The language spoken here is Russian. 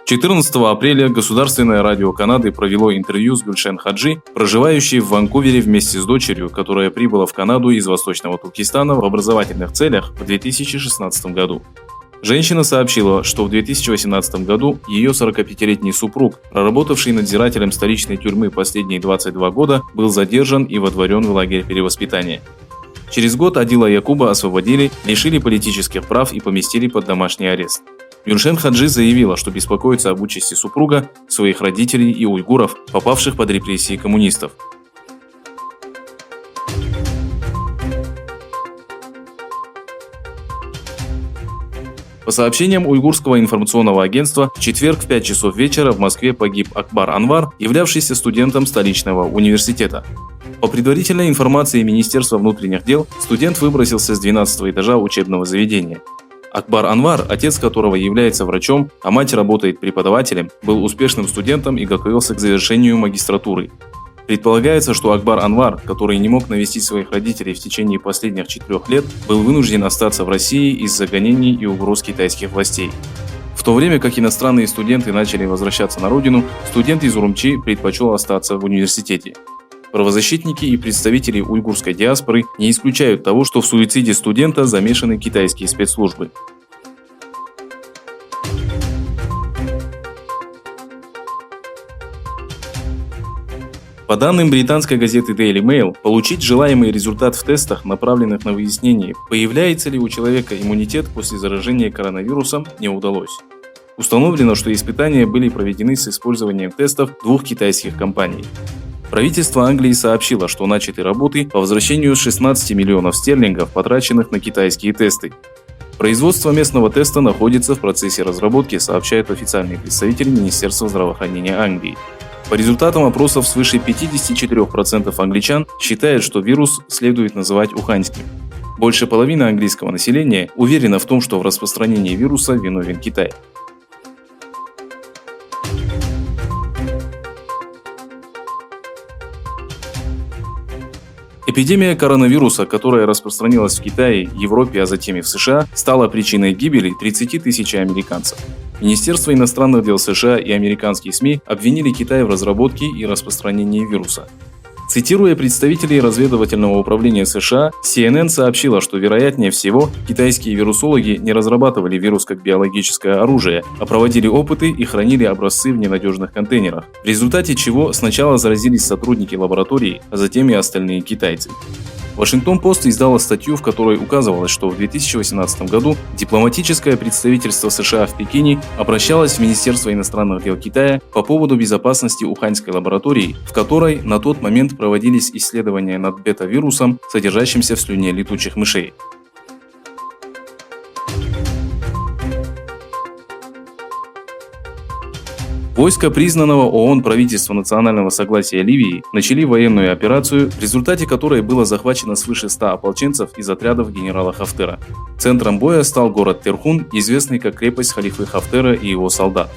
14 апреля Государственное радио Канады провело интервью с Гульшен Хаджи, проживающей в Ванкувере вместе с дочерью, которая прибыла в Канаду из Восточного Туркестана в образовательных целях в 2016 году. Женщина сообщила, что в 2018 году ее 45-летний супруг, проработавший надзирателем столичной тюрьмы последние 22 года, был задержан и водворен в лагерь перевоспитания. Через год Адила Якуба освободили, лишили политических прав и поместили под домашний арест. Гульшен Хаджи заявила, что беспокоится об участи супруга, своих родителей и уйгуров, попавших под репрессии коммунистов. По сообщениям уйгурского информационного агентства, в четверг в 5 часов вечера в Москве погиб Акбар Анвар, являвшийся студентом столичного университета. По предварительной информации Министерства внутренних дел, студент выбросился с 12-го этажа учебного заведения. Акбар Анвар, отец которого является врачом, а мать работает преподавателем, был успешным студентом и готовился к завершению магистратуры. Предполагается, что Акбар Анвар, который не мог навестить своих родителей в течение последних 4 лет, был вынужден остаться в России из-за гонений и угроз китайских властей. В то время как иностранные студенты начали возвращаться на родину, студент из Урумчи предпочел остаться в университете. Правозащитники и представители уйгурской диаспоры не исключают того, что в суициде студента замешаны китайские спецслужбы. По данным британской газеты Daily Mail, получить желаемый результат в тестах, направленных на выяснение, появляется ли у человека иммунитет после заражения коронавирусом, не удалось. Установлено, что испытания были проведены с использованием тестов 2 китайских компаний. Правительство Англии сообщило, что начаты работы по возвращению 16 миллионов стерлингов, потраченных на китайские тесты. Производство местного теста находится в процессе разработки, сообщает официальный представитель Министерства здравоохранения Англии. По результатам опросов свыше 54% англичан считают, что вирус следует называть уханьским. Больше половины английского населения уверена в том, что в распространении вируса виновен Китай. Эпидемия коронавируса, которая распространилась в Китае, Европе, а затем и в США, стала причиной гибели 30 тысяч американцев. Министерство иностранных дел США и американские СМИ обвинили Китай в разработке и распространении вируса. Цитируя представителей разведывательного управления США, CNN сообщила, что вероятнее всего китайские вирусологи не разрабатывали вирус как биологическое оружие, а проводили опыты и хранили образцы в ненадежных контейнерах, в результате чего сначала заразились сотрудники лаборатории, а затем и остальные китайцы. Вашингтон-Пост издала статью, в которой указывалось, что в 2018 году дипломатическое представительство США в Пекине обращалось в Министерство иностранных дел Китая по поводу безопасности уханьской лаборатории, в которой на тот момент проводились исследования над бета-вирусом, содержащимся в слюне летучих мышей. Войска признанного ООН правительства национального согласия Ливии начали военную операцию, в результате которой было захвачено свыше 100 ополченцев из отрядов генерала Хафтера. Центром боя стал город Терхун, известный как крепость халифы Хафтера и его солдат.